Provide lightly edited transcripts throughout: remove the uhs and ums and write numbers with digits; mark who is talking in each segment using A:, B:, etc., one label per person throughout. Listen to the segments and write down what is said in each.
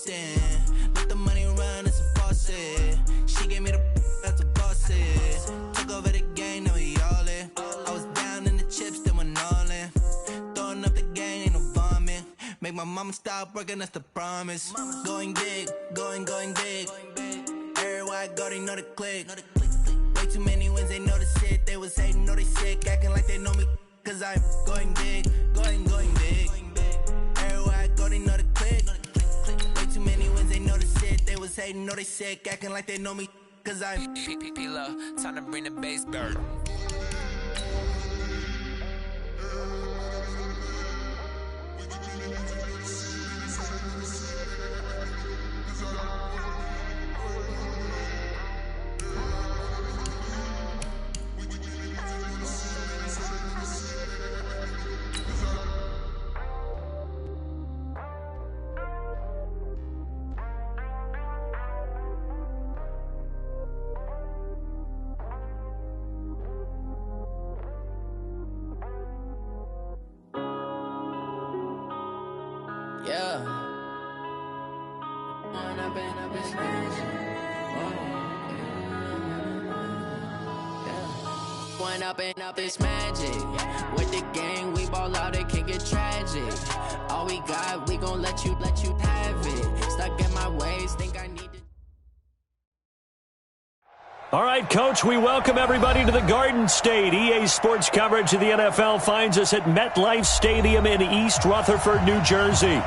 A: Boston. Let the money run, it's a faucet. She gave me the that's a faucet. Took over the game, now we all in. I was down in the chips, then went all in. Throwing up the gang, ain't no vomit. Make my mama stop working, that's the promise. Going big, going big. Everywhere I go, they know the click. Way too many wins, they know the shit. They was hating, know they sick, acting like they know me. Cause I'm going big, going big. Everywhere I go, they know the click. Way too many wins, they know the shit. They was hating, know they sick, acting like they know me. Cause I'm P-P-P-Lo, time to bring the bass bird. Yeah. One up and up is magic. With the gang, we ball out, it can get tragic. All we got, we gon' let you have it. Stuck in my ways, think I need to.
B: All right, Coach, we welcome everybody to the Garden State. EA Sports coverage of the NFL finds us at MetLife Stadium in East Rutherford, New Jersey.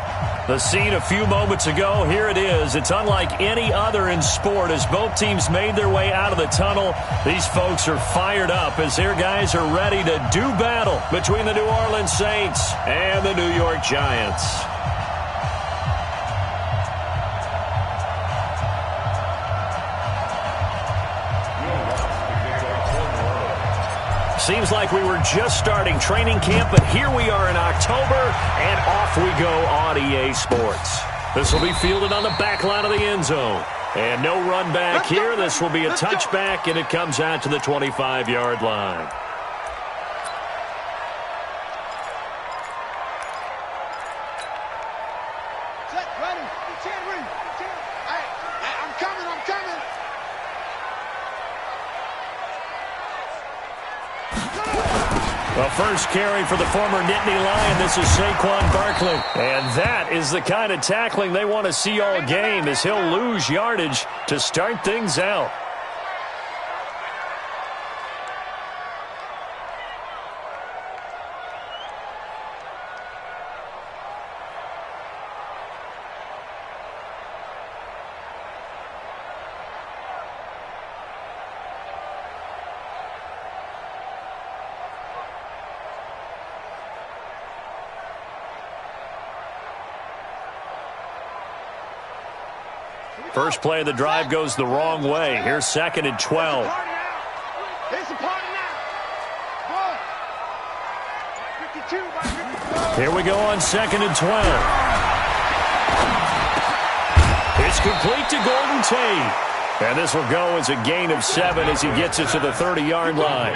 B: The scene a few moments ago, here it is. It's unlike any other in sport as both teams made their way out of the tunnel. These folks are fired up as their guys are ready to do battle between the New Orleans Saints and the New York Giants. Seems like we were just starting training camp, but here we are in October, and off we go on EA Sports. This will be fielded on the back line of the end zone. And no run back here. This will be a touchback, and it comes out to the 25-yard line. The first carry for the former Nittany Lion. This is Saquon Barkley. And that is the kind of tackling they want to see all game as he'll lose yardage to start things out. First play of the drive goes the wrong way. Here's 2nd and 12. Here we go on 2nd and 12. It's complete to Golden Tate. And this will go as a gain of 7 as he gets it to the 30-yard line.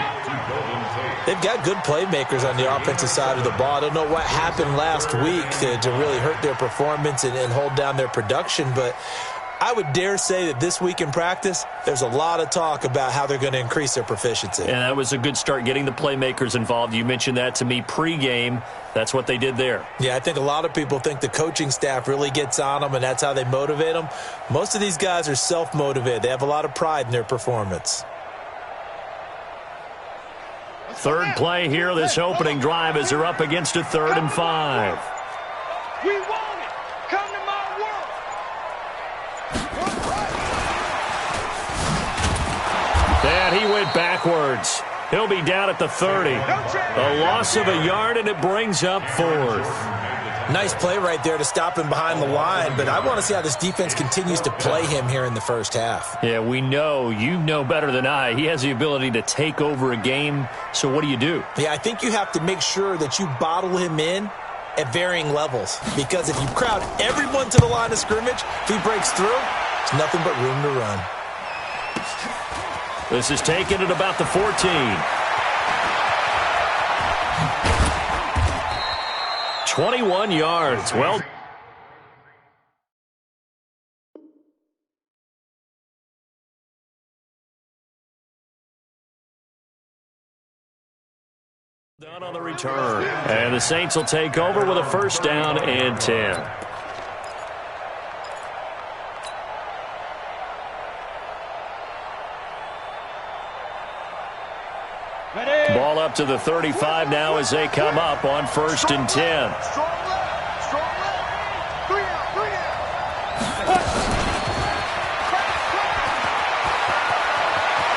C: They've got good playmakers on the offensive side of the ball. I don't know what happened last week to really hurt their performance and hold down their production, but I would dare say that this week in practice, there's a lot of talk about how they're going to increase their proficiency.
B: And that was a good start, getting the playmakers involved. You mentioned that to me pregame. That's what they did there.
C: Yeah, I think a lot of people think the coaching staff really gets on them, and that's how they motivate them. Most of these guys are self-motivated. They have a lot of pride in their performance.
B: Third play here, this opening drive, as they're up against a 3rd and 5.
D: We want it. Come to my world.
B: And he went backwards. He'll be down at the 30. A loss of a yard, and it brings up 4th.
C: Nice play right there to stop him behind the line, but I want to see how this defense continues to play him here in the first half.
B: Yeah, we know. You know better than I. He has the ability to take over a game, so what do you do?
C: Yeah, I think you have to make sure that you bottle him in at varying levels, because if you crowd everyone to the line of scrimmage, if he breaks through, there's nothing but room to run.
B: This is taken at about the 14. 21 yards. Well Done on the return. And the Saints will take over with a first down and 10.
D: Ready.
B: Ball up to the 35 now as they come up on first and 10.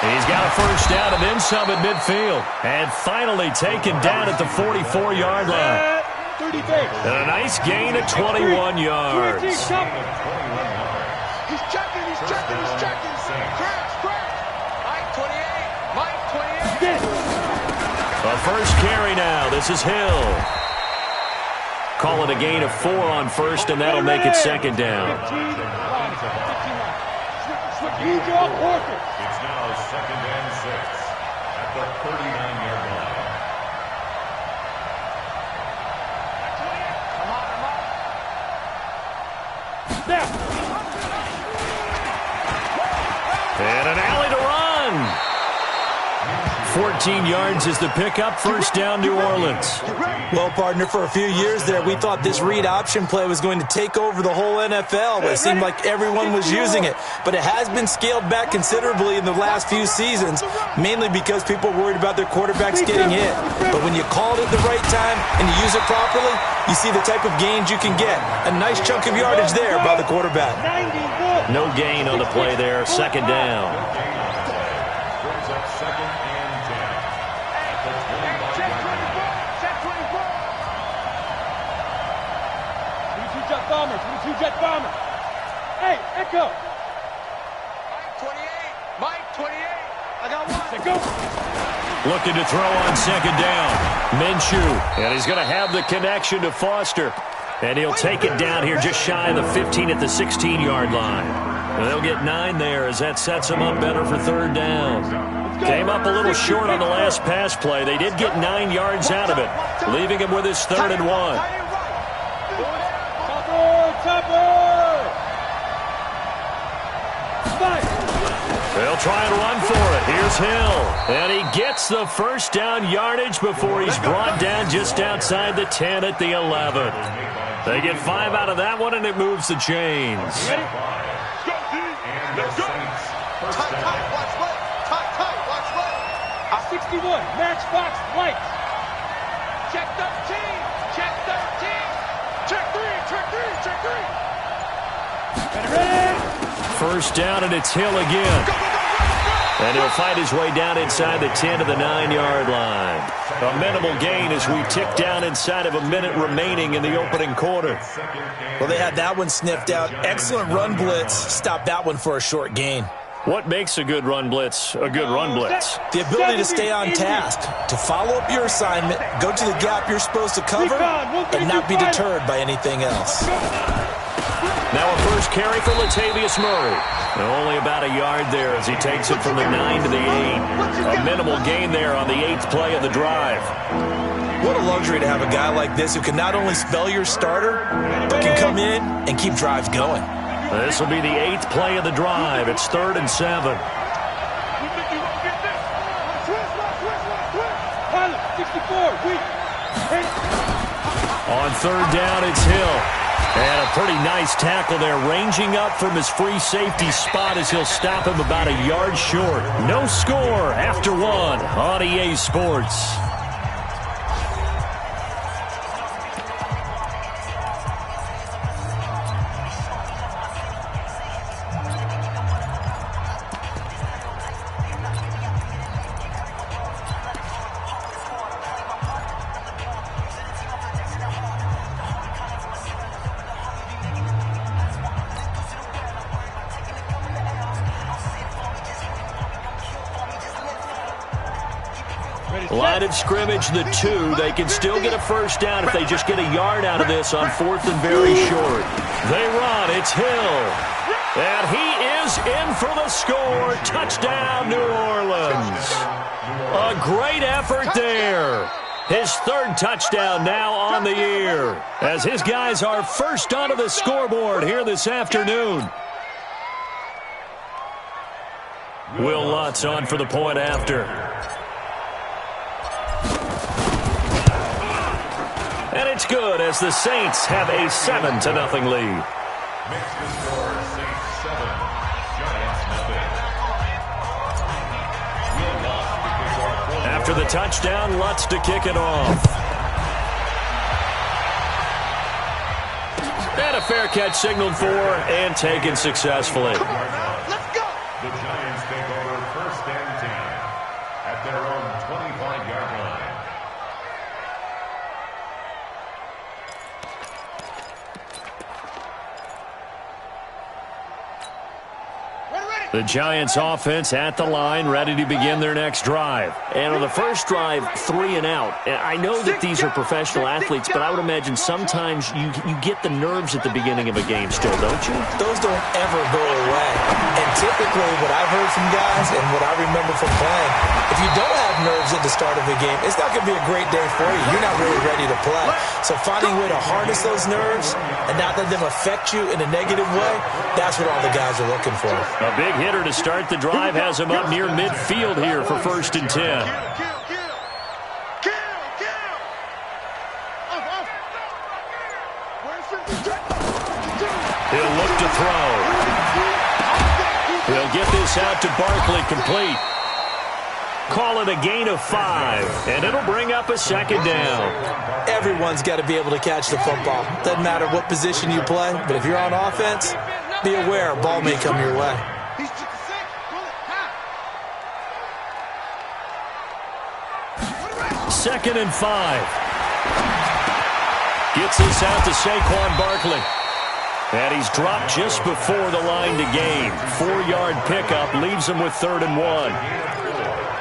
B: He's got a first down and then some at midfield. And finally taken down at the 44-yard line. And a nice gain of 21 yards.
D: He's checking. Crash. Mike 28.
B: A first carry now. This is Hill. Call it a gain of 4 on first, and that'll make it second down.
E: It's now second and 6 at the 39-yard line.
B: And an alley to run. 14 yards is the pickup. First down, New Orleans.
C: Well, partner, for a few years there, we thought this read option play was going to take over the whole NFL. It seemed like everyone was using it. But it has been scaled back considerably in the last few seasons, mainly because people are worried about their quarterbacks getting hit. But when you call it at the right time and you use it properly, you see the type of gains you can get. A nice chunk of yardage there by the quarterback.
B: No gain on the play there. Second down.
E: Brings up second and 10 at the 25-yard line.
D: 22 jet bomber. Hey, Echo. Mike 28. I got one. Go.
B: Looking to throw on second down. Minshew. And he's going to have the connection to Foster. And he'll take it down here just shy of the 15 at the 16-yard line. And they'll get 9 there as that sets them up better for third down. Came up a little short on the last pass play. They did get 9 yards out of it, leaving him with his third and 1. They'll try and run for it. Here's Hill. And he gets the first down yardage before he's brought down just outside the 10 at the 11. They get 5 out of that one, and it moves the chains.
E: And the Saints first down.
D: Tight. 61. Matchbox lights. Check 13. Check 13. Check 3. Ready.
B: First down, and it's Hill again. And he'll find his way down inside the 10 to the 9-yard line. A minimal gain as we tick down inside of a minute remaining in the opening quarter.
C: Well, they had that one sniffed out. Excellent run blitz. Stopped that one for a short gain.
B: What makes a good run blitz a good run blitz?
C: The ability to stay on task, to follow up your assignment, go to the gap you're supposed to cover, and not be deterred by anything else.
B: Now a first carry for Latavius Murray. Only about a yard there as he takes it from the 9 to the 8. A minimal gain there on the 8th play of the drive.
C: What a luxury to have a guy like this who can not only spell your starter, but can come in and keep drives going.
B: This will be the 8th play of the drive. It's 3rd and 7. On third down, it's Hill. And a pretty nice tackle there, ranging up from his free safety spot as he'll stop him about a yard short. No score after 1 on EA Sports. Line of scrimmage, the 2. They can still get a first down if they just get a yard out of this on 4th and very short. They run. It's Hill. And he is in for the score. Touchdown, New Orleans. A great effort there. His 3rd touchdown now on the year as his guys are first onto the scoreboard here this afternoon. Will Lutz on for the point after. And it's good as the Saints have a 7-0 lead.
E: Makes the score Saints 7, Giants nothing. Will Lutz to kick off.
B: After the touchdown, Lutz to kick it off. And a fair catch signaled for and taken successfully.
D: Come on now, let's go.
E: The Giants take over 1st and 10 at their own 25-yard line.
B: The Giants offense at the line, ready to begin their next drive. And on the first drive, 3 and out. And I know that these are professional athletes, but I would imagine sometimes you get the nerves at the beginning of a game still, don't you?
C: Those don't ever go away. And typically what I've heard from guys and what I remember from playing, if you don't have nerves at the start of a game, it's not going to be a great day for you. You're not really ready to play. So finding a way to harness those nerves and not let them affect you in a negative way, that's what all the guys are looking for.
B: A big hitter to start the drive has him up near midfield here for 1st and 10. He'll look to throw. He'll get this out to Barkley, complete. Call it a gain of 5, and it'll bring up a 2nd down.
C: Everyone's got to be able to catch the football. Doesn't matter what position you play, but if you're on offense, be aware a ball may come your way.
B: 2nd and 5. Gets this out to Saquon Barkley. And he's dropped just before the line to gain. 4-yard pickup leaves him with 3rd and 1.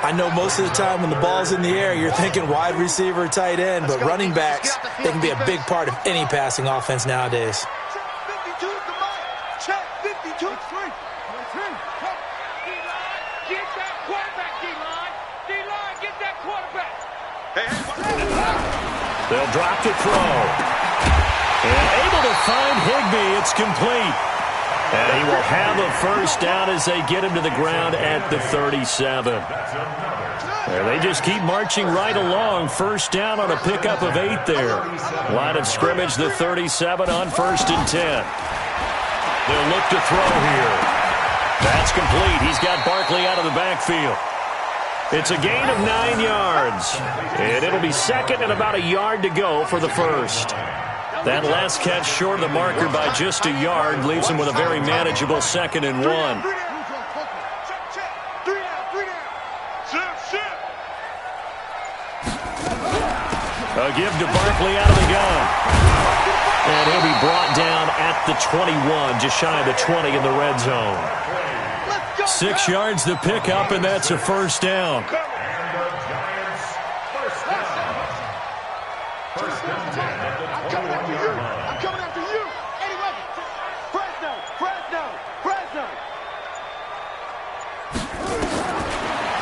C: I know most of the time when the ball's in the air, you're thinking wide receiver, tight end, but running backs, they can be a big part of any passing offense nowadays.
D: Check 52. Get that quarterback, D-line. D-line, get that quarterback.
B: They'll drop to throw. And able to find Higbee. It's complete. And he will have a 1st down as they get him to the ground at the 37. And they just keep marching right along. 1st down on a pickup of 8 there. Line of scrimmage, the 37 on 1st and 10. They'll look to throw here. That's complete. He's got Barkley out of the backfield. It's a gain of 9 yards. And it'll be 2nd and about a yard to go for the 1st. That last catch short of the marker by just a yard leaves him with a very manageable 2nd and 1. A give to Barkley out of the gun. And he'll be brought down at the 21, just shy of the 20 in the red zone. 6 yards to pick up, and that's a 1st down.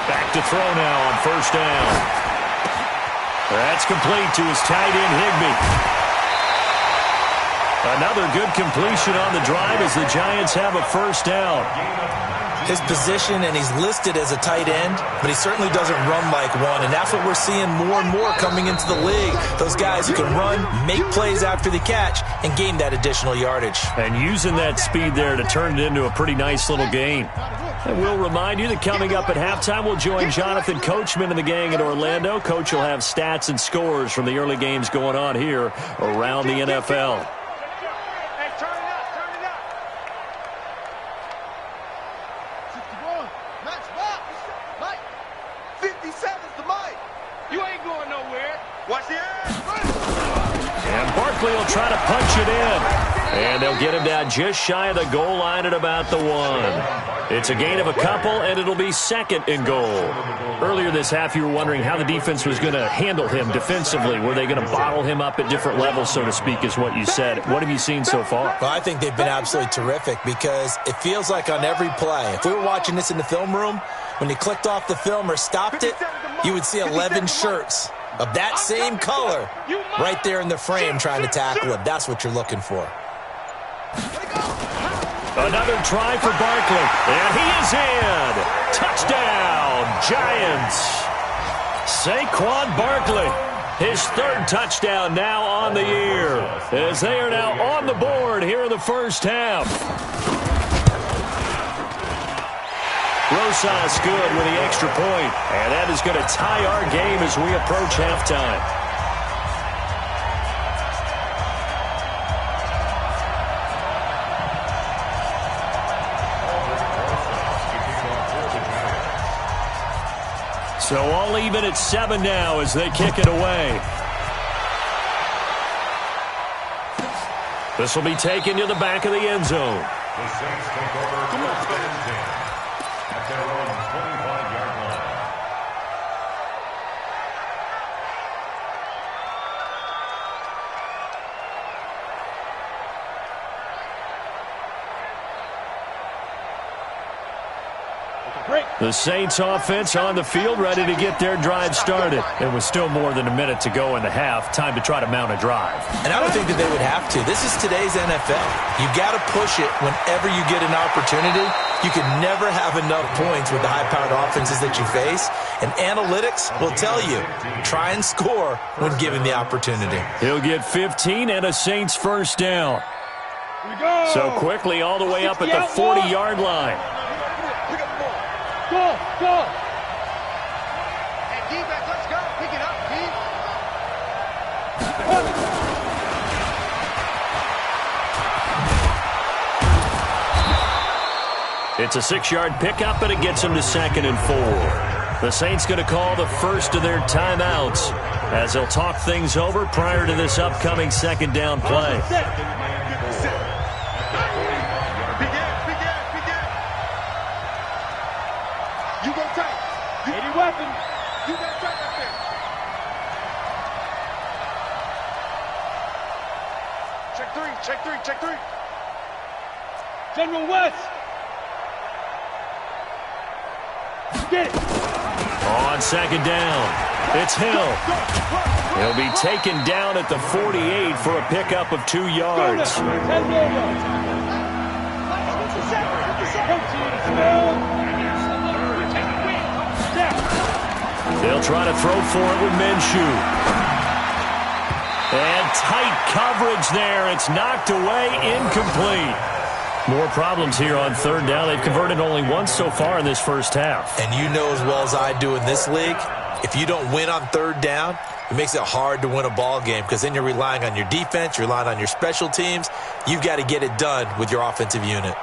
B: Back to throw now on 1st down. That's complete to his tight end, Higbee. Another good completion on the drive as the Giants have a 1st down.
C: His position, and he's listed as a tight end, but he certainly doesn't run like one, and that's what we're seeing more and more coming into the league. Those guys who can run, make plays after the catch, and gain that additional yardage.
B: And using that speed there to turn it into a pretty nice little gain. And we'll remind you that coming up at halftime, we'll join Jonathan Coachman and the gang in Orlando. Coach will have stats and scores from the early games going on here around the NFL.
D: Hey, turn it up, turn it up. 61, match box, Mike. 57's the mic. You ain't going nowhere. Watch the air.
B: And Barkley will try to punch it in. And they'll get him down just shy of the goal line at about the 1. It's a gain of a couple, and it'll be 2nd and goal. Earlier this half, you were wondering how the defense was going to handle him defensively. Were they going to bottle him up at different levels, so to speak, is what you said. What have you seen so far?
C: Well, I think they've been absolutely terrific because it feels like on every play, if we were watching this in the film room, when you clicked off the film or stopped it, you would see 11 shirts of that same color right there in the frame trying to tackle him. That's what you're looking for.
B: Another try for Barkley, and he is in. Touchdown, Giants. Saquon Barkley. His third touchdown now on the year, as they are now on the board here in the first half. Rosas good with the extra point, and that is going to tie our game as we approach halftime. So all even at 7 now as they kick it away. This will be taken to the back of the end zone.
E: The Saints take over first and 10 at their own 25-yard line.
B: The Saints offense on the field, ready to get their drive started. It was still more than a minute to go in the half. Time to try to mount a drive.
C: And I would think that they would have to. This is today's NFL. You got to push it whenever you get an opportunity. You can never have enough points with the high-powered offenses that you face. And analytics will tell you, try and score when given the opportunity.
B: He'll get 15 and a Saints first down. So quickly all the way up at the 40-yard line.
D: Go, go. Hey, defense, let's go. Pick it up, D.
B: It's a 6-yard pickup, and it gets him to 2nd and 4. The Saints going to call the first of their timeouts as they'll talk things over prior to this upcoming second down play.
D: Weapon. You got time up there. Check three, check three, check three. General West. Get it.
B: On second down, it's Hill. He'll be taken down at the 48 for a pickup of 2 yards.
D: 10 more yards. 57.
B: They'll try to throw for it with Minshew. And tight coverage there. It's knocked away, incomplete. More problems here on third down. They've converted only once so far in this first half.
C: And you know as well as I do in this league, if you don't win on third down, it makes it hard to win a ball game because then you're relying on your defense, you're relying on your special teams. You've got to get it done with your offensive unit.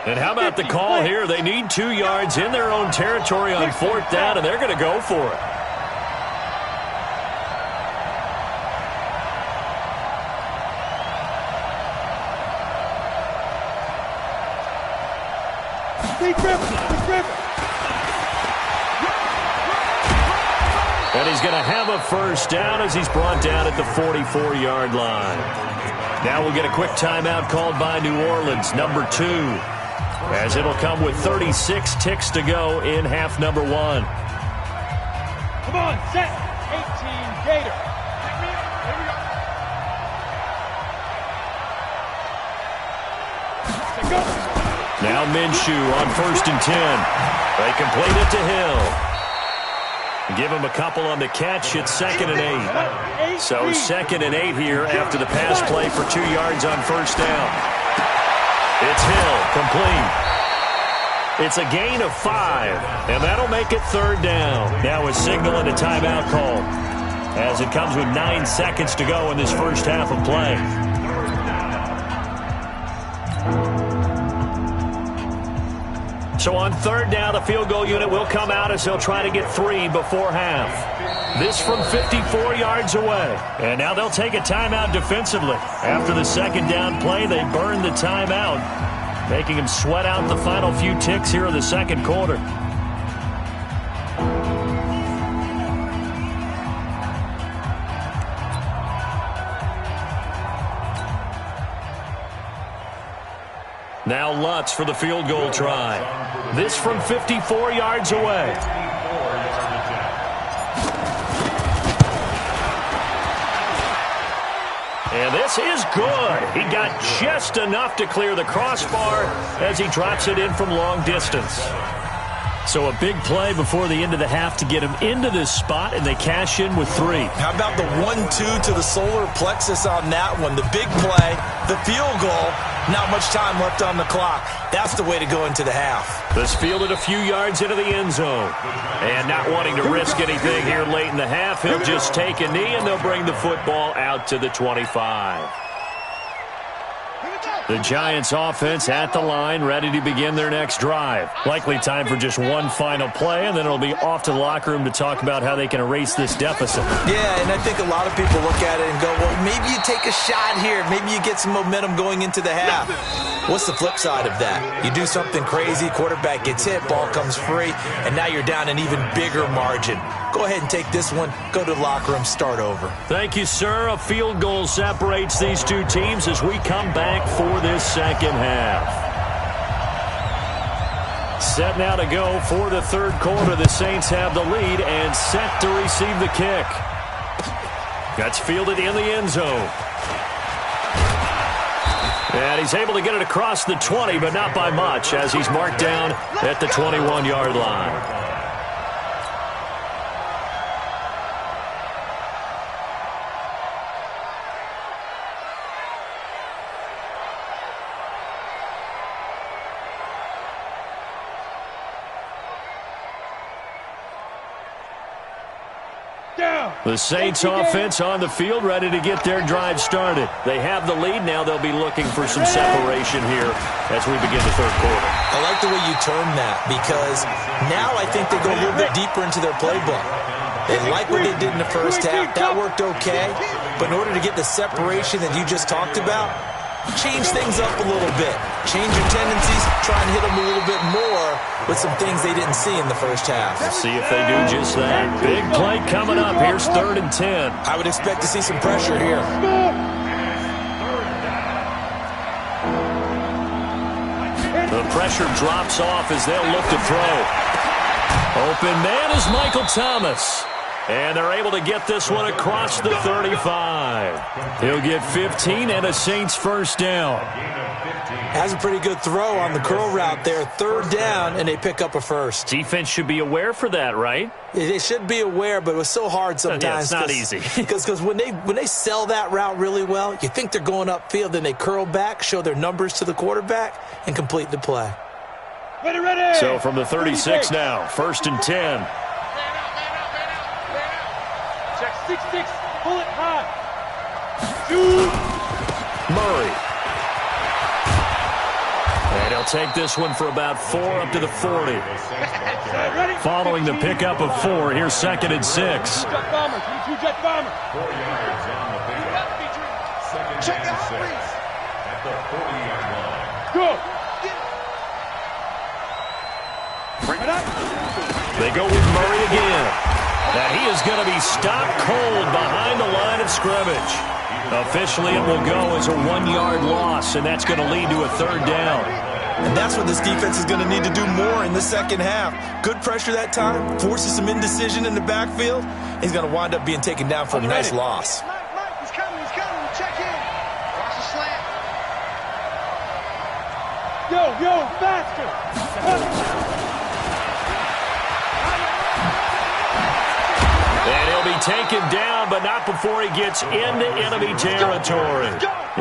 B: And how about the call here? They need 2 yards in their own territory on fourth down, and they're going to go for it. And he's going to have a first down as he's brought down at the 44-yard line. Now we'll get a quick timeout called by New Orleans, number 2. As it'll come with 36 ticks to go in half number 1.
D: Come on, set. 18, Gator. Here we go.
B: Now Minshew on 1st and 10. They complete it to Hill. Give him a couple on the catch. It's 2nd and 8. So 2nd and 8 here after the pass play for 2 yards on first down. It's Hill, complete. It's a gain of 5, and that'll make it third down. Now a signal and a timeout call as it comes with 9 seconds to go in this first half of play. So on third down, the field goal unit will come out as they'll try to get 3 before half. This from 54 yards away. And now they'll take a timeout defensively. After the second down play, they burn the timeout, making them sweat out the final few ticks here in the second quarter. Now Lutz for the field goal try. This from 54 yards away. And this is good. He got just enough to clear the crossbar as he drops it in from long distance. So a big play before the end of the half to get him into this spot, and they cash in with 3.
C: How about the 1-2 to the solar plexus on that one? The big play, the field goal, not much time left on the clock. That's the way to go into the half.
B: This fielded a few yards into the end zone. And not wanting to risk anything here late in the half, he'll just take a knee, and they'll bring the football out to the 25. The Giants offense at the line, ready to begin their next drive. Likely time for just one final play, and then it'll be off to the locker room to talk about how they can erase this deficit.
C: Yeah, and I think a lot of people look at it and go, well, maybe you take a shot here. Maybe you get some momentum going into the half. What's the flip side of that? You do something crazy, quarterback gets hit, ball comes free, and now you're down an even bigger margin. Go ahead and take this one, go to the locker room, start over.
B: Thank you, sir. A field goal separates these two teams as we come back for this second half. Set now to go for the third quarter. The Saints have the lead and set to receive the kick. That's fielded in the end zone. And he's able to get it across the 20, but not by much, as he's marked down at the 21-yard line. The Saints offense on the field, ready to get their drive started. They have the lead. Now they'll be looking for some separation here as we begin the third quarter.
C: I like the way you term that, because now I think they go a little bit deeper into their playbook. They like what they did in the first half. That worked okay. But in order to get the separation that you just talked about, change things up a little bit. Change your tendencies, try and hit them a little bit more with some things they didn't see in the first half.
B: Let's see if they do just that. Big play coming up. Here's 3rd and 10.
C: I would expect to see some pressure here.
B: The pressure drops off as they'll look to throw. Open man is Michael Thomas. And they're able to get this one across the 35. He'll get 15 and a Saints first down.
C: Has a pretty good throw on the curl route there. 3rd down, and they pick up a first.
B: Defense should be aware for that, right?
C: They should be aware, but it was so hard sometimes.
B: Yeah, it's not easy.
C: Because when they sell that route really well, you think they're going upfield, then they curl back, show their numbers to the quarterback, and complete the play.
B: Ready. So from the 36 now, 1st and 10.
D: 6-6, pull it high.
B: Murray. And he'll take this one for about 4 up to the 40. Following the pickup of 4, here's 2nd and 6.
D: Jet bomber, 2 jet bomber.
E: 4 yards on the pickup. 2nd and 6 at the 40-yard line.
D: Go.
B: They go with Murray again. That he is going to be stopped cold behind the line of scrimmage. Officially, it will go as a 1-yard loss, and that's going to lead to a 3rd down.
C: And that's what this defense is going to need to do more in the second half. Good pressure that time, forces some indecision in the backfield. He's going to wind up being taken down for a nice loss.
D: Mike, he's coming, check in. Watch the slant. Yo, faster.
B: And he'll be taken down, but not before he gets into enemy territory.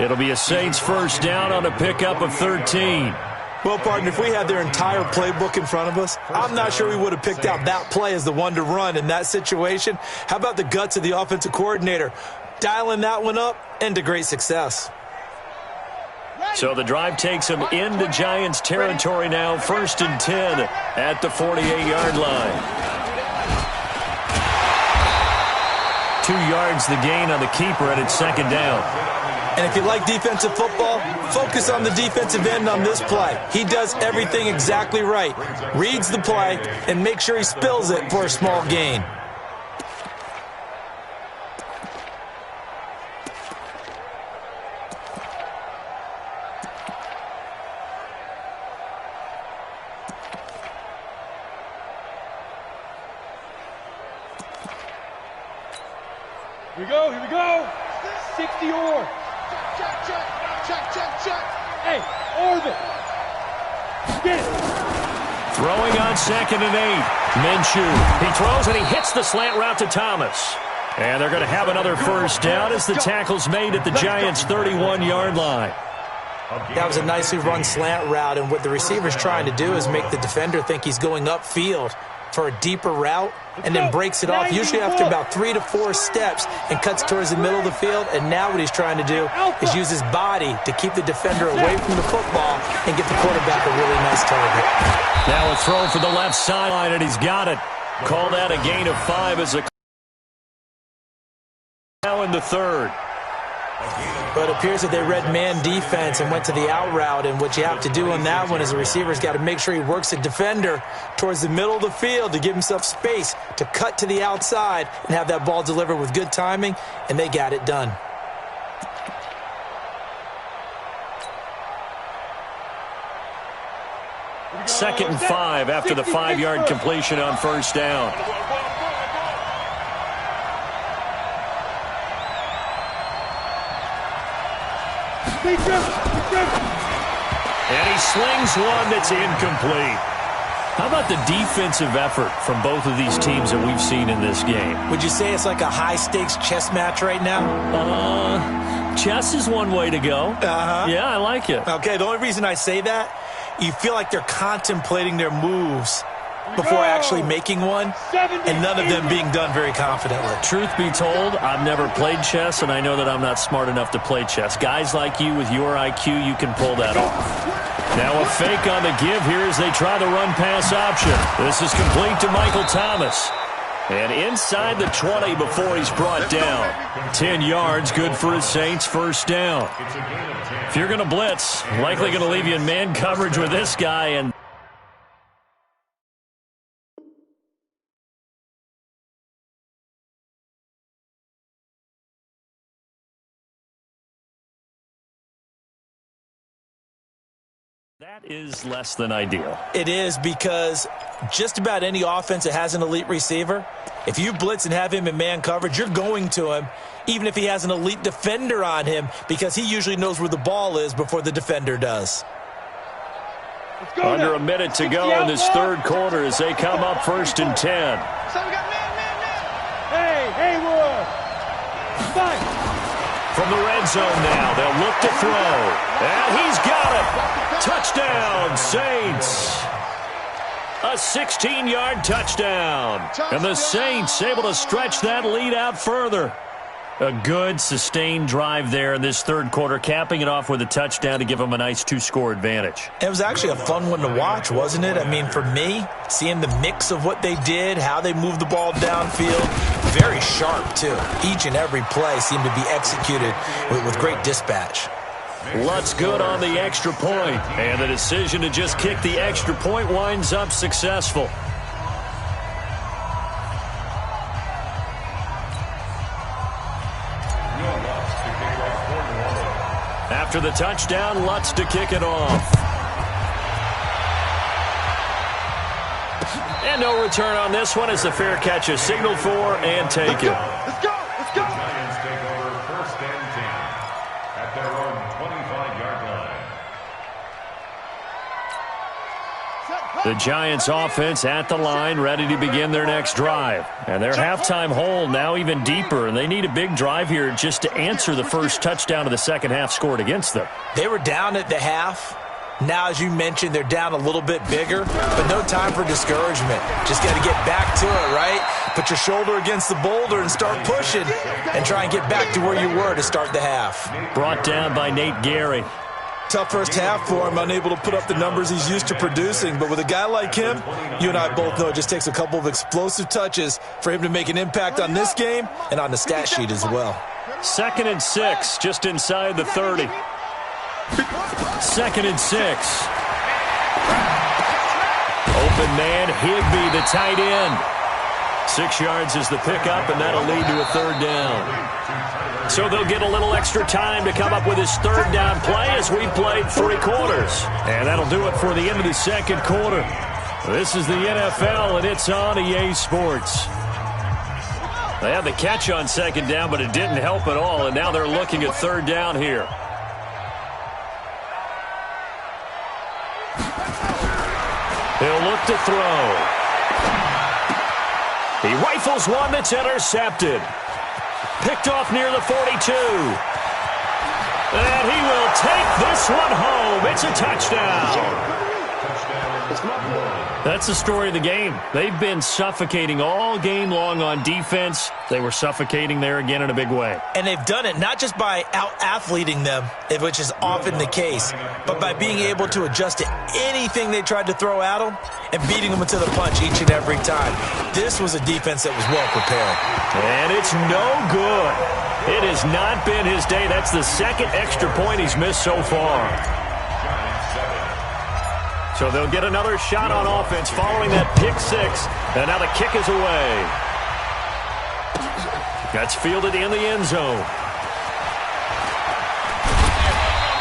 B: It'll be a Saints first down on a pickup of 13.
C: Well, partner, if we had their entire playbook in front of us, I'm not sure we would have picked out that play as the one to run in that situation. How about the guts of the offensive coordinator? Dialing that one up into great success.
B: So the drive takes him into Giants territory now, 1st and 10 at the 48-yard line. 2 yards the gain on the keeper, and it's 2nd down.
C: And if you like defensive football, focus on the defensive end on this play. He does everything exactly right. Reads the play and makes sure he spills it for a small gain.
D: Here we go. 60 or. Check. Hey, orbit. Get it.
B: Throwing on 2nd and 8. Minshew. He throws and he hits the slant route to Thomas. And they're going to have another first down as the tackle's made at the Giants' 31-yard line.
C: That was a nicely run slant route, and what the receiver's trying to do is make the defender think he's going upfield for a deeper route, and then breaks it off, usually after about 3 to 4 steps, and cuts towards the middle of the field. And now what he's trying to do is use his body to keep the defender away from the football and get the quarterback a really nice target.
B: Now a throw for the left sideline, and he's got it. Called out a gain of 5 as a now in the 3rd.
C: But it appears that they read man defense and went to the out route, and what you have to do on that one is the receiver's got to make sure he works the defender towards the middle of the field to give himself space to cut to the outside and have that ball delivered with good timing, and they got it done.
B: Second and 5 after the 5-yard completion on first down. And he slings one that's incomplete. How about the defensive effort from both of these teams that we've seen in this game?
C: Would you say it's like a high-stakes chess match right now?
B: Chess is one way to go. Yeah, I like it.
C: Okay, the only reason I say that, you feel like they're contemplating their moves before actually making one, and none of them being done very confidently.
B: Truth be told, I've never played chess, and I know that I'm not smart enough to play chess. Guys like you with your IQ, you can pull that off. Now a fake on the give here as they try the run-pass option. This is complete to Michael Thomas. And inside the 20 before he's brought down. 10 yards, good for his Saints, first down. If you're going to blitz, likely going to leave you in man coverage with this guy, and that is less than ideal.
C: It is, because just about any offense that has an elite receiver, if you blitz and have him in man coverage, you're going to him, even if he has an elite defender on him, because he usually knows where the ball is before the defender does.
B: Under a minute to go in this third quarter as they come up 1st and 10.
D: So we got man. Hey, Haywood. Fight.
B: From the red zone now, they'll look to throw. And he's got it. Touchdown, Saints. A 16-yard touchdown. And the Saints able to stretch that lead out further. A good, sustained drive there in this third quarter, capping it off with a touchdown to give them a nice 2-score advantage.
C: It was actually a fun one to watch, wasn't it? I mean, for me, seeing the mix of what they did, how they moved the ball downfield, very sharp, too. Each and every play seemed to be executed with great dispatch.
B: Lutz good on the extra point, and the decision to just kick the extra point winds up successful. After the touchdown, Lutz to kick it off. And no return on this one as the fair catch is signaled for and taken.
D: Let's go.
E: The Giants take over 1st and 10 at their own 25-yard line.
B: The Giants offense at the line, ready to begin their next drive. And their halftime hole now even deeper, and they need a big drive here just to answer the first touchdown of the second half scored against them.
C: They were down at the half. Now, as you mentioned, they're down a little bit bigger, but no time for discouragement. Just got to get back to it, right? Put your shoulder against the boulder and start pushing and try and get back to where you were to start the half.
B: Brought down by Nate Gary.
C: Tough first half for him, unable to put up the numbers he's used to producing. But with a guy like him, you and I both know it just takes a couple of explosive touches for him to make an impact on this game and on the stat sheet as well.
B: 2nd and 6, just inside the 30. 2nd and 6. Open man, Higbee, the tight end. 6 yards is the pickup, and that'll lead to a third down. So they'll get a little extra time to come up with his third down play as we played 3 quarters. And that'll do it for the end of the second quarter. This is the NFL, and it's on EA Sports. They had the catch on second down, but it didn't help at all, and now they're looking at third down here. He'll look to throw. He rifles one that's intercepted. Picked off near the 42. And he will take this one home. It's a touchdown. That's the story of the game. They've been suffocating all game long on defense. They were suffocating there again in a big way.
C: And they've done it not just by out-athleting them, which is often the case, but by being able to adjust to anything they tried to throw at them and beating them to the punch each and every time. This was a defense that was well prepared.
B: And it's no good. It has not been his day. That's the second extra point he's missed so far. So they'll get another shot on offense following that pick six. And now the kick is away. That's fielded in the end zone.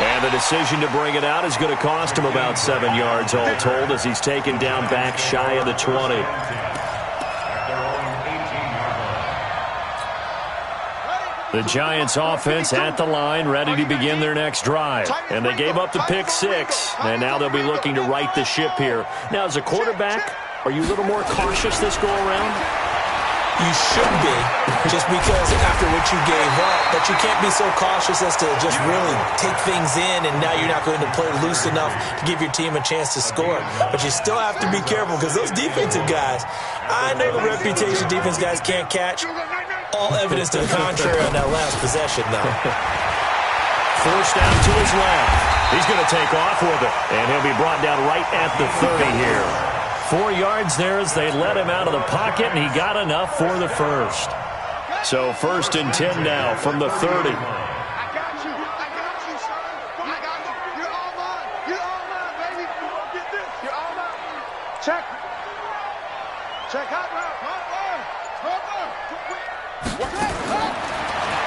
B: And the decision to bring it out is going to cost him about 7 yards all told as he's taken down back shy of the 20. The Giants offense at the line, ready to begin their next drive. And they gave up the pick six, and now they'll be looking to right the ship here. Now, as a quarterback, are you a little more cautious this go-around?
C: You should be, just because after what you gave up, but you can't be so cautious as to just really take things in, and now you're not going to play loose enough to give your team a chance to score. But you still have to be careful because those defensive guys, I know the reputation defense guys can't catch. All evidence to the contrary on that last possession, though.
B: Forced out to his left. He's going to take off with it, and he'll be brought down right at the 30 here. 4 yards there as they let him out of the pocket, and he got enough for the first. So 1st and 10 now from the 30.
D: I got you. I got you, son. I got you. You're all mine. You're all mine, baby. You won't get this. You're all mine. Check. Check out now.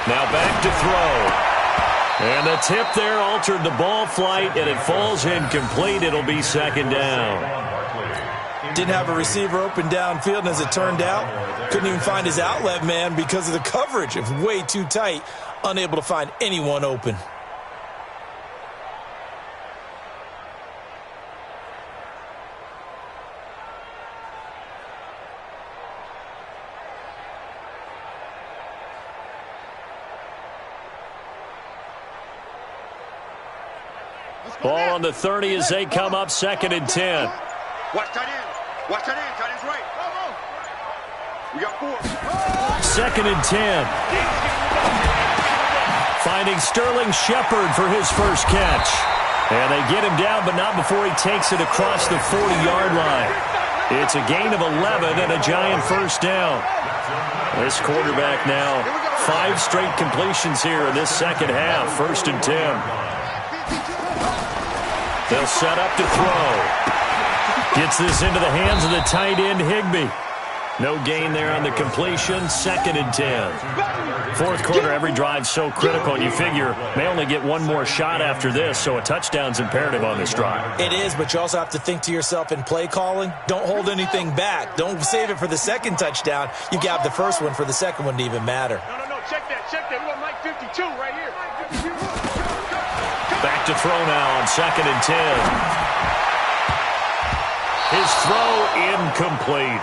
B: Now back to throw. And the tip there altered the ball flight, and it falls incomplete. It'll be 2nd down.
C: Didn't have a receiver open downfield, and as it turned out, couldn't even find his outlet man because of the coverage. It was way too tight, unable to find anyone open.
B: Ball on the 30 as they come up 2nd and 10.
D: Watch tight end. Watch tight end. Tight end's right. We got 4.
B: 2nd and 10. Finding Sterling Shepard for his first catch. And they get him down, but not before he takes it across the 40-yard line. It's a gain of 11 and a Giant first down. This quarterback now 5 straight completions here in this second half. 1st and 10. They'll set up to throw. Gets this into the hands of the tight end, Higbee. No gain there on the completion. 2nd and 10. Fourth quarter, every drive so critical, and you figure they only get one more shot after this, so a touchdown's imperative on this drive.
C: It is, but you also have to think to yourself in play calling, don't hold anything back. Don't save it for the second touchdown. You got the first one for the second one to even matter.
D: No. Check that. We got Mike 52 right here.
B: Back to throw now on 2nd and 10. His throw incomplete.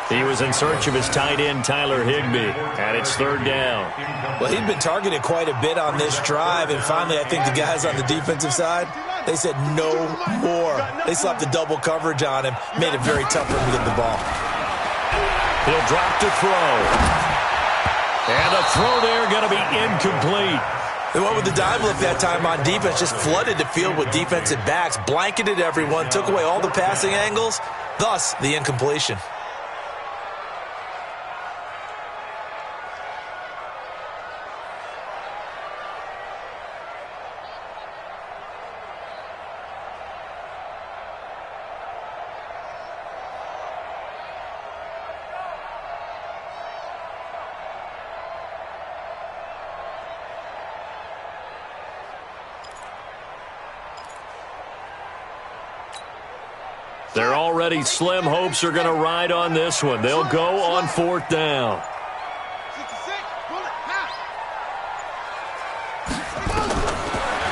B: He was in search of his tight end, Tyler Higbee, and it's 3rd down.
C: Well, he'd been targeted quite a bit on this drive, and finally I think the guys on the defensive side, they said no more. They slapped the double coverage on him, made it very tough for him to get the ball.
B: He'll drop to throw. And a throw there going to be incomplete.
C: They went with the dime look that time on defense, just flooded the field with defensive backs, blanketed everyone, took away all the passing angles, thus the incompletion.
B: They're already slim hopes are going to ride on this one. They'll go on 4th down.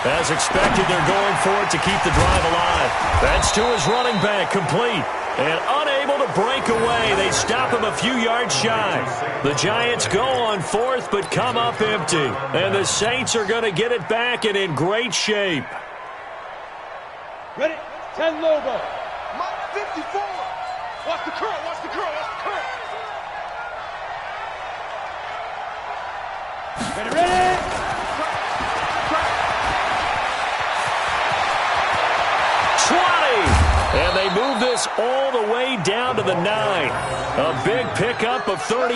B: As expected, they're going for it to keep the drive alive. That's to his running back, complete. And unable to break away. They stop him a few yards shy. The Giants go on fourth but come up empty. And the Saints are going to get it back and in great shape.
D: Ready? 10 Lobo. Mike 54. Watch the curl, watch the curl, watch the curl. Ready, ready?
B: And they move this all the way down to the 9. A big pickup of 38.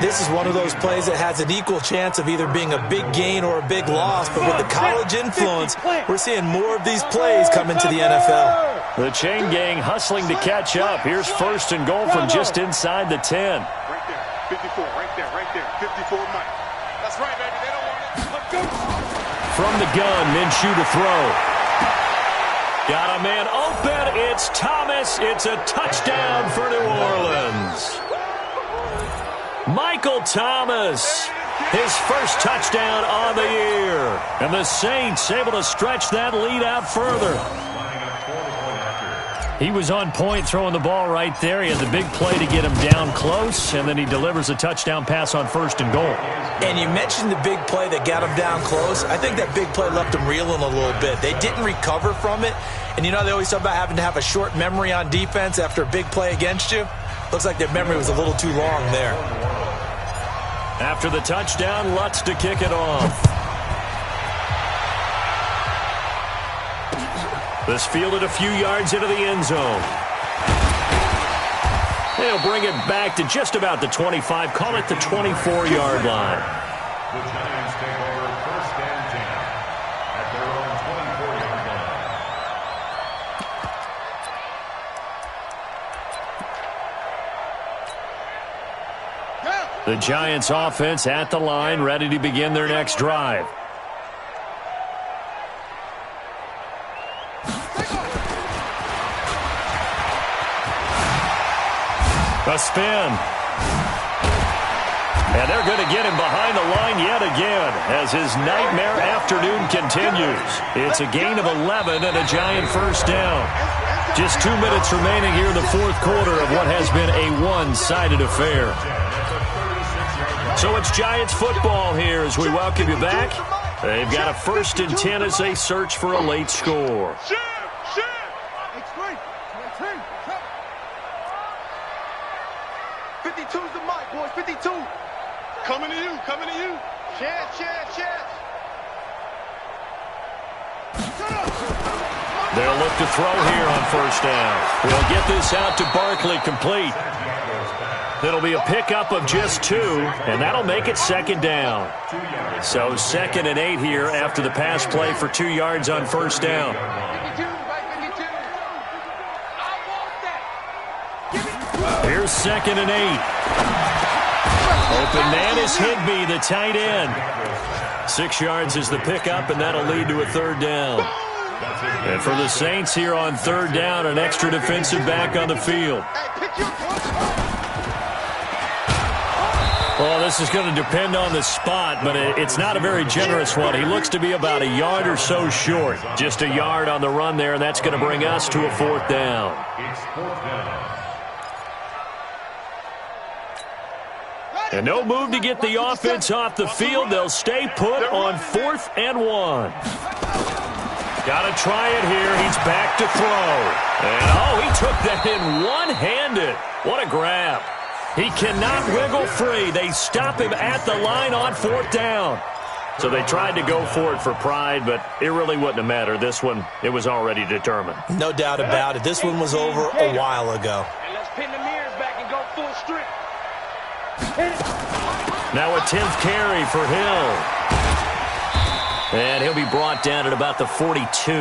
C: This is one of those plays that has an equal chance of either being a big gain or a big loss. But with the college influence, we're seeing more of these plays come into the NFL.
B: The chain gang hustling to catch up. Here's first and goal from just inside the 10.
D: Right there, 54, right there, right there. 54 Mike. That's right, baby. They don't want it. Let's go.
B: From the gun, Minshew to throw. Got a man open. It's Thomas. It's a touchdown for New Orleans. Michael Thomas, his first touchdown on the year. And the Saints able to stretch that lead out further. He was on point throwing the ball right there. He had the big play to get him down close, and then he delivers a touchdown pass on first and goal.
C: And you mentioned the big play that got him down close. I think that big play left him reeling a little bit. They didn't recover from it. And you know they always talk about having to have a short memory on defense after a big play against you. Looks like their memory was a little too long there.
B: After the touchdown, Lutz to kick it off. This fielded a few yards into the end zone. They'll bring it back to just about the 25. Call it the 24-yard line.
E: The Giants take over first and 10 at their own 24-yard line.
B: The Giants offense at the line, ready to begin their next drive. A spin. And they're going to get him behind the line yet again as his nightmare afternoon continues. It's a gain of 11 and a Giant first down. Just 2 minutes remaining here in the fourth quarter of what has been a one-sided affair. So it's Giants football here as we welcome you back. They've got a first and 10 as they search for a late score.
D: 52's the mic, boys. 52. Coming to you. Coming to you. Chance.
B: They'll look to throw here on first down. They'll get this out to Barkley, complete. It'll be a pickup of just 2, and that'll make it second down. So 2nd and 8 here after the pass play for 2 yards on first down. Here's 2nd and 8. Open man is Higbee, the tight end. 6 yards is the pickup, and that'll lead to a third down. And for the Saints here on third down, an extra defensive back on the field. Well, this is going to depend on the spot, but it's not a very generous one. He looks to be about a yard or so short. Just a yard on the run there, and that's going to bring us to a fourth down.
E: It's fourth down.
B: And no move to get the offense off the field. They'll stay put on 4th and 1. Got to try it here. He's back to throw. And, he took that in one-handed. What a grab. He cannot wiggle free. They stop him at the line on 4th down. So they tried to go for it for pride, but it really wouldn't have mattered. This one, it was already determined.
C: No doubt about it. This one was over a while ago.
D: And let's pin the mirrors back and go full strip.
B: Now a 10th carry for Hill. And he'll be brought down at about the 42.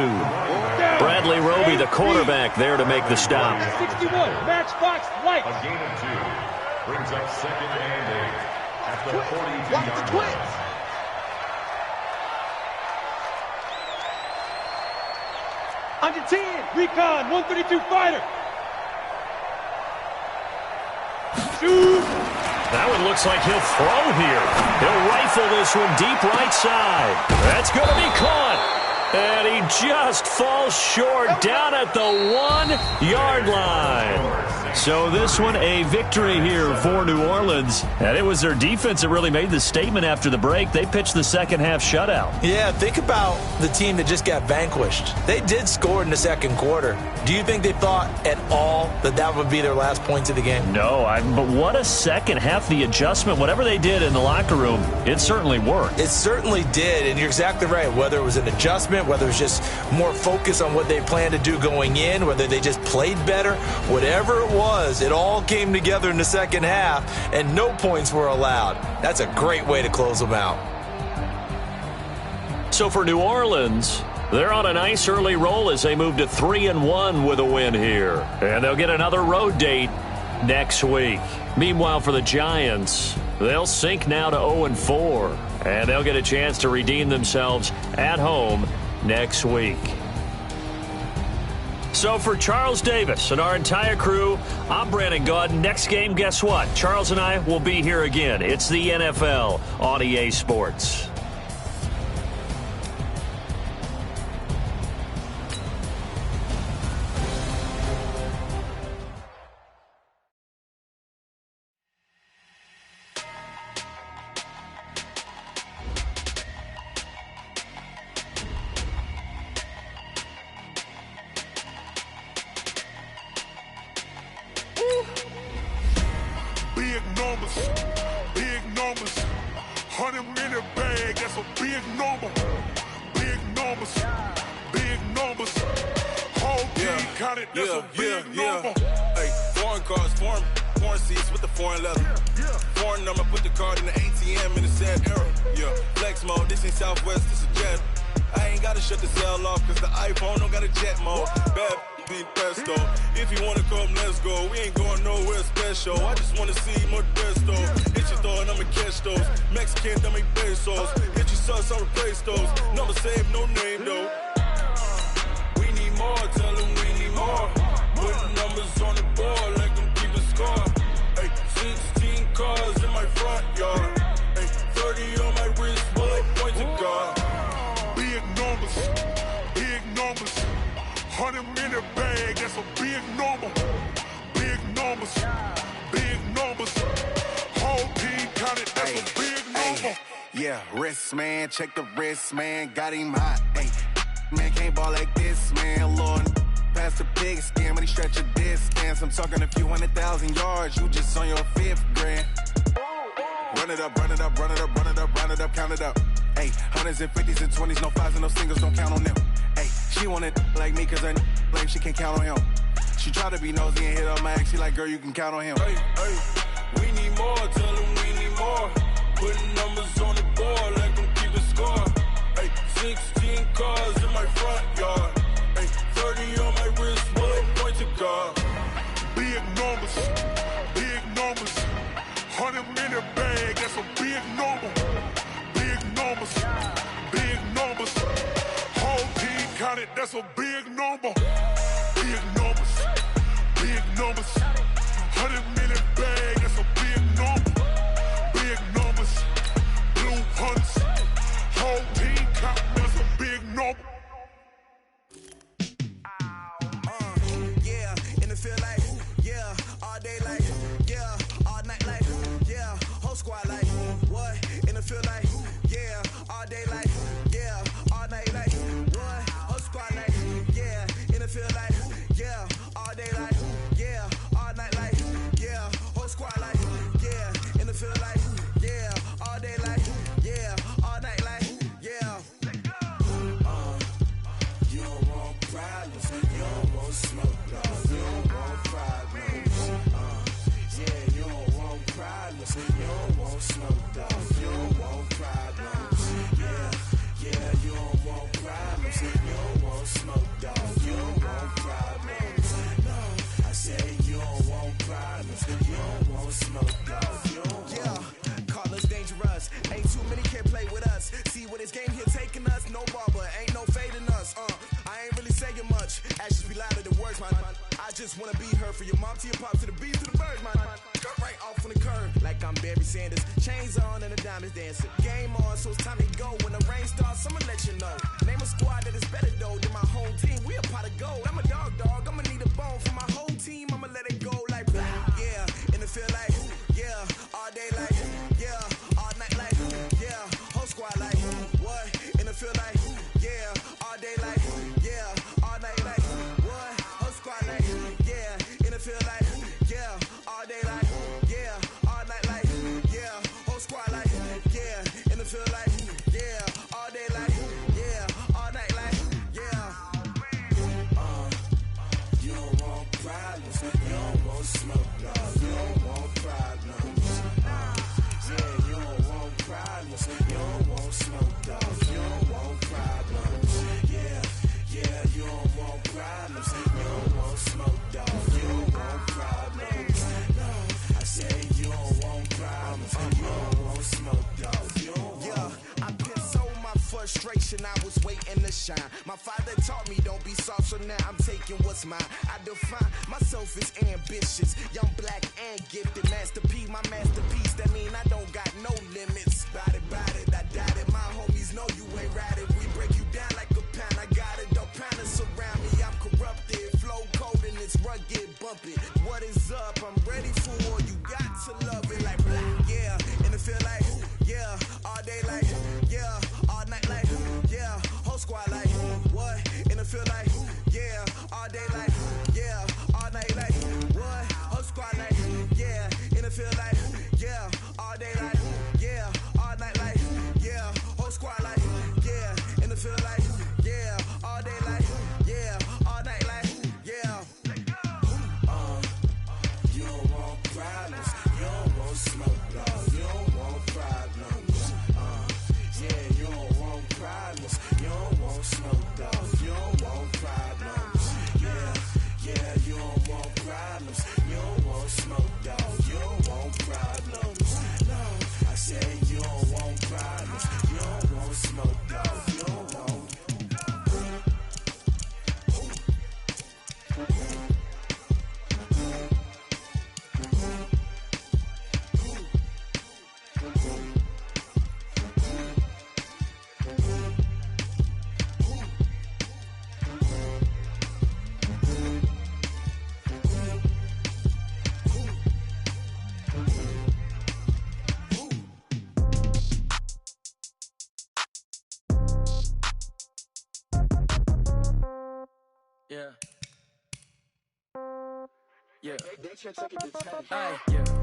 B: Bradley Roby, the quarterback, there to make the stop.
D: 61, matchbox light.
E: A gain of 2 brings up 2nd and 8 at the 42-yard line.
D: Under 10, recon, 132 fighter. Shoot.
B: That one looks like he'll throw here. He'll rifle this one deep right side. That's going to be caught. And he just falls short down at the 1-yard line. So this one, a victory here for New Orleans. And it was their defense that really made the statement after the break. They pitched the second-half shutout.
C: Yeah, think about the team that just got vanquished. They did score in the second quarter. Do you think they thought at all that that would be their last points of the game?
B: No, but what a second half. The adjustment, whatever they did in the locker room, it certainly worked.
C: It certainly did, and you're exactly right. Whether it was an adjustment, whether it was just more focus on what they planned to do going in, whether they just played better, whatever it was, it all came together in the second half, and no points were allowed. That's a great way to close them out.
B: So for New Orleans, they're on a nice early roll as they move to 3-1 with a win here. And they'll get another road date next week. Meanwhile, for the Giants, they'll sink now to 0-4. And they'll get a chance to redeem themselves at home next week. So for Charles Davis and our entire crew, I'm Brandon Gaudin. Next game, guess what? Charles and I will be here again. It's the NFL on EA Sports.
F: Big numbers, 100 in a bag, that's a big number. Big numbers, whole team counted, that's a big number.
G: Hey, foreign cars, foreign seats with the foreign leather. Foreign number, put the card in the ATM in the sad era. Yeah, flex mode, this ain't Southwest, this a jet. I ain't gotta shut the cell off, cause the iPhone don't got a jet mode. Bad being pesto. If you wanna come, let's go. We ain't going nowhere special. I just wanna see more pesto. Hit your thought, I'ma catch those. Mexican, dummy pesos. Hit your sus, I'll replace those. Number saved, no name though. We need more, tell them we need more. Putting numbers on the board like them keep a score. Hey, 16 cars in my front yard. Hey, 30 on my wrist, while I point to God.
F: Big numbers, 100 in a bag, that's a big number. Big numbers, whole team counted, that's a big number.
H: Yeah, wrist man, check the wrist man, got him hot. Ay, man can't ball like this, man. Lord, past the pig skin, but he stretch a distance. I'm talking a few 100,000 yards, you just on your 5th grand. Run it up, count it up. Ay, hundreds and 50s and 20s, no 5s and no singles, don't count on them. Ay, she want it like me, cause her blame she can't count on him. She try to be nosy and hit up my ex, she like, girl, you can count on him.
G: Hey, we need more, tell them we need more. Putting numbers on the board like them keep a score. Hey, 16 cars in my front yard. Hey, 30 on my wrist, while I point to God.
F: Big numbers, 100 in a bag, that's a big number. Big numbers, whole team counted, that's a big number. Big numbers, 100 minute bag, that's a big number. Big numbers, blue hunts, whole team counted, that's a big number.
A: Yeah, in the field like, yeah, all day like, yeah, all night like, yeah, whole squad like, what? In the field like, yeah, all day like, yeah, all night like, what? Whole squad like, yeah, in the field like, yeah, all day like, yeah, all night like, yeah, whole squad like, yeah, in the field like, yeah, all day like, yeah, all night like, yeah.
I: You don't want problems, you don't want smoke, dog. You don't want problems. Yeah, you don't want problems, you don't want smoke, dog. You don't want problems. Yeah, you don't want problems, you don't want smoke, dog. You don't want problems. No, I say you don't want problems, you don't want smoke, dog. You don't want.
A: Yeah, call us dangerous. Ain't too many can play with us. See where this game here taking us. No barber, ain't no fading us. I ain't really saying much. Actions be louder than words, man. I just wanna be heard for your mom to your pop to the beat to the birds, man. Cut right off on the curb. Like
I: like I'm Barry Sanders. Chains on and the diamonds dancing. Game on, so it's time to go. When the rain starts, I'ma let you know. Name a squad that is better though than my home team. We a pot of gold. I'm a dog. I'ma need a bone for my whole team. I'ma let it go like blah. Yeah, in the field like yeah, all day like yeah, all night like yeah, whole squad like what? In the field like yeah, all day like yeah, all night like what? Whole squad like yeah, in the field like yeah, all day like yeah, all night like yeah, whole squad like yeah, in the field like yeah, all day like yeah, all night like yeah. You don't want problems, you don't want smoke, no, you don't want problems. Yeah, you don't want problems, you don't want smoke, dog, you don't want problems. Yeah, you don't want problems, you don't want smoke, dog, you don't want problems. No, I say you don't want problems, you don't want smoke, dog, you don't want. Yeah, I've been so my frustration, I was waiting to shine. My father taught me don't be soft, so now I'm taking what's mine. I define myself as ambitious, young, black, and gifted. Master P, my masterpiece, that mean I don't got no limits. Bout it, I doubt it. My homies know you ain't ratted. We break you down like a pound. I got it, don't pound to surround me. I'm corrupted, flow cold and it's rugged, bumpy. What is up? I'm ready for war. You got to love it like blah. Yeah, in the field like yeah, all day like yeah, all night like yeah, whole squad like what? In the field like yeah, all day like yeah, all night like what? Whole squad like yeah, in the field like yeah, all day like yeah, all night like yeah, whole squad like yeah, in the field like yeah, all day like yeah, all night like yeah. You don't want problems, you don't want smoke, no, you don't want problems. Yeah, you don't want problems, you don't want smoke, dog, you don't want problems. Yeah, you don't want problems, you don't want smoke, dog, you don't want problems. No, I say you don't want problems, you don't want smoke, dog, you don't want.
J: Yeah. Yeah.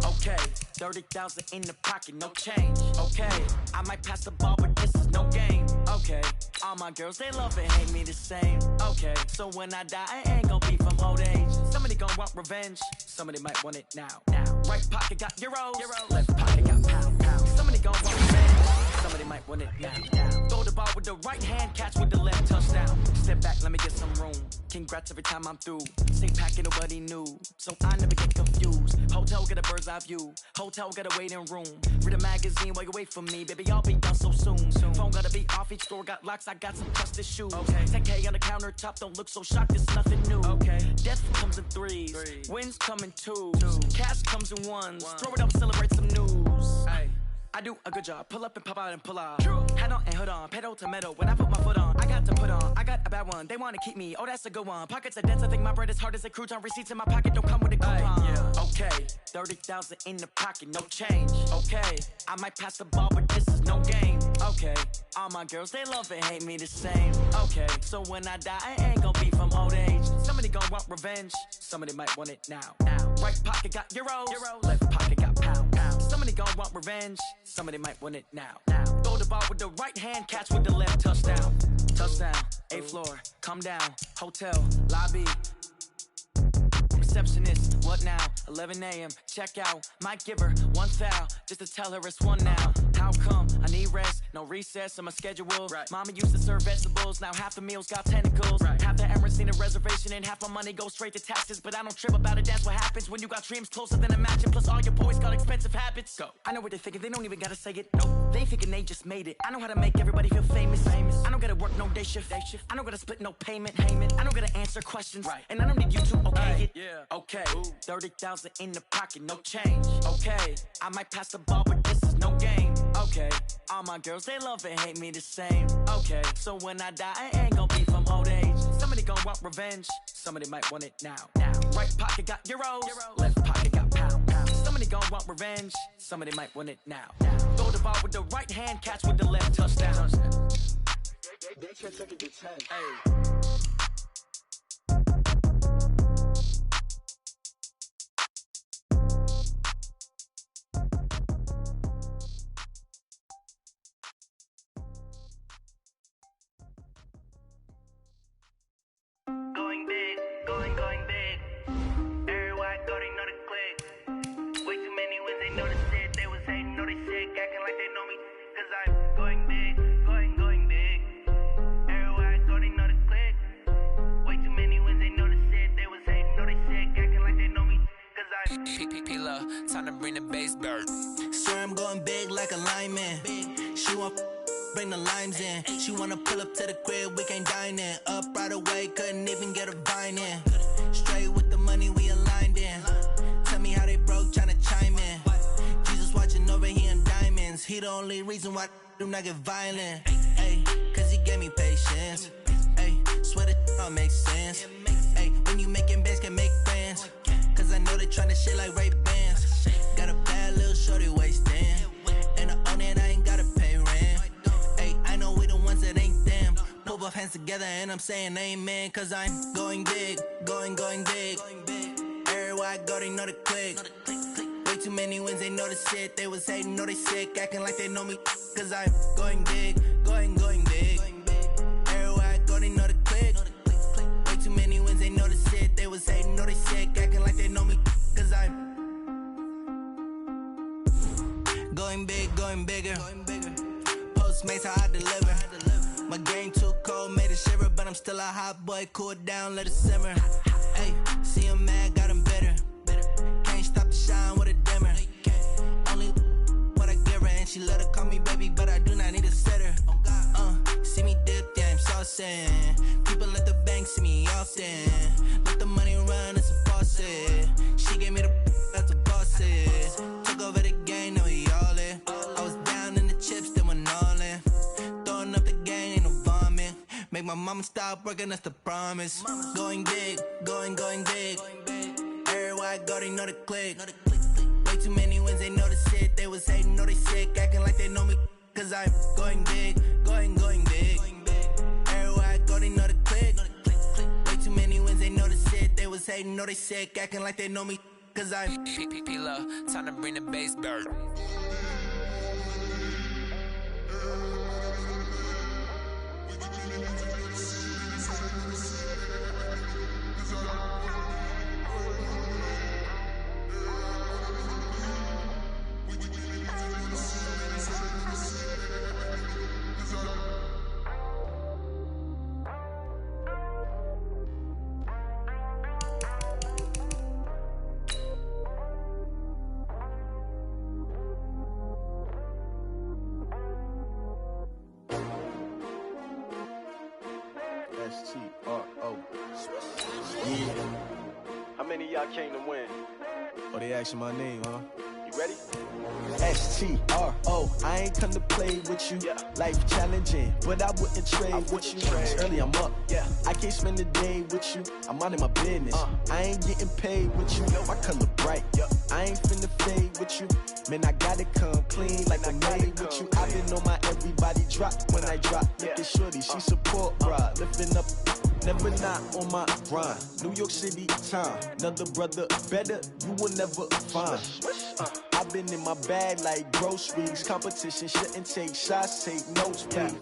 J: Okay. 30,000 in the pocket, no change. Okay. I might pass the ball, but this is no game. Okay. All my girls, they love and hate me the same. Okay. So when I die, I ain't gon' be from old age. Somebody gon' want revenge. Somebody might want it now. Right pocket got euros. Left pocket got pound. Somebody gon' want revenge. Somebody might want it now. Throw the ball with the right hand, catch with the left, touchdown. Step back, let me get some room. Congrats every time I'm through. Stay packing, nobody knew, so I never get confused. Hotel got a bird's eye view. Hotel got a waiting room. Read a magazine while you wait for me, baby. I'll be done so soon. Phone gotta be off, each door got locks. I got some trusted shoes. Okay. 10K on the countertop, don't look so shocked. It's nothing new. Okay. Death comes in threes. Wins come in twos. Cash comes in ones. Throw it up, celebrate some news. Hey. I do a good job, pull up and pop out and pull out. True. Hat on and hood on, pedal to metal. When I put my foot on, I got to put on. I got a bad one, they wanna keep me. Oh, that's a good one. Pockets are dense, I think my bread is hard as a crouton. Receipts in my pocket don't come with a coupon. Yeah. Okay, 30,000 in the pocket, no change. Okay, I might pass the ball, but this is no game. Okay, all my girls, they love and hate me the same. Okay, so when I die, I ain't gon' be from old age. Somebody gon' want revenge, somebody might want it now. Right pocket got euros. Left pocket got pound. Somebody gon' want revenge, somebody might want it now. Throw the ball with the right hand, catch with the left, touchdown. Touchdown, 8th floor, come down, hotel, lobby. Receptionist, what now? 11 a.m., check out. Might give her one foul, just to tell her it's one now. How come? I need rest, no recess in my schedule. Right. Mama used to serve vegetables, now half the meals got tentacles. Right. Half the Emirates need a reservation and half my money goes straight to taxes. But I don't trip about it, that's what happens when you got dreams closer than imagine. Plus all your boys got expensive habits. Go. I know what they're thinking, they don't even gotta say it. No, they thinking they just made it. I know how to make everybody feel famous. I don't gotta work no day shift. I don't gotta split no payment. I don't gotta answer questions. Right. And I don't need you to okay it. Yeah. Okay, 30,000 in the pocket, no change. Okay, I might pass the ball, but this is no game. Okay, all my girls, they love and hate me the same. Okay, so when I die, I ain't gonna be from old age. Somebody gonna want revenge, somebody might want it now. Right pocket got euros, left pocket got pounds. Somebody gonna want revenge, somebody might want it now. Throw the ball with the right hand, catch with the left, touchdown.
I: They can't take it to 10.
J: Hey.
A: Going big, going big. Everywhere I go, they know the click. Way too many wins, they know the shit. They was hating, know they sick, acting like they know me. Cause I'm going big, going big. Everywhere I go, they know the click. Way too many wins, they know the shit. They was hating, know they sick, acting like they know me. Cause I'm
K: P-P-P-Love, time to bring the bass bird.
A: swear I'm going big like a lineman. She want bring the limes in. She wanna pull up to the crib, we can't dine in. Up right away, couldn't even get a vine in. Straight with the money we aligned in. Tell me how they broke, tryna chime in. Jesus watching over here in diamonds. He the only reason why I do not get violent. Ay, cause he gave me patience. Ay, swear that all makes sense. Ay, when you making bands, can make friends. Cause I know they tryna shit like Ray Bans. Got a bad little shorty wasting. And I own it, I ain't gotta pay rent. I know we the ones that ain't them. Pull both hands together and I'm saying amen. Cause I'm going big, going big. Everywhere I go, they know the click. Way too many wins, they know the shit. They was hating, know they sick, acting like they know me. Cause I'm going big, going big. Everywhere I go, they know the click. Way too many wins, they know the shit. They was hating, know they sick, acting like they know me. Cause I'm going big, going bigger. Postmates how I deliver. My game too cold, made it shiver, but I'm still a hot boy. Cool it down, let it simmer. Hey, see him mad, got him bitter. Can't stop the shine with a dimmer. Only what I give her, and she let her call me baby, but I do not need a sitter. See me dip, yeah, I'm saucing. People at the bank see me often. Let the money run, it's a faucet. She gave me the that's a boss is. Took over the game, now we all in. I was down in the chips, then went all in. Throwing up the game, ain't no vomit. Make my mama stop working, that's the promise. Going big, going big. Everywhere I go, they know the click. Way too many wins, they know the shit. They was hating, know they sick, acting like they know me. Cause I'm going big, going big. Everywhere I go, they know the click. Way too many wins, they know the shit. They was hating, know they sick, acting like they know me. Cause I'm
K: P-P-P-Love, time to bring the bass bird.
I: S-T-R-O. Yeah. How many of y'all came to win? Oh, they asking my name, huh? You ready? S-T-R-O. I ain't come to play with you. Life challenging, but I wouldn't trade with you. It's early, I'm up. I can't spend the day with you. I'm minding my business. I ain't getting paid with you. My color bright. I ain't finna fade with you. Man, I gotta come clean like I'm made with you. I been on my everybody drop when I drop. Look at shorty, she support, bruh. Lifting up, never not on my grind. New York City time. Another brother better, you will never find. I've been in my bag like groceries. Competition shouldn't take shots, take notes, please.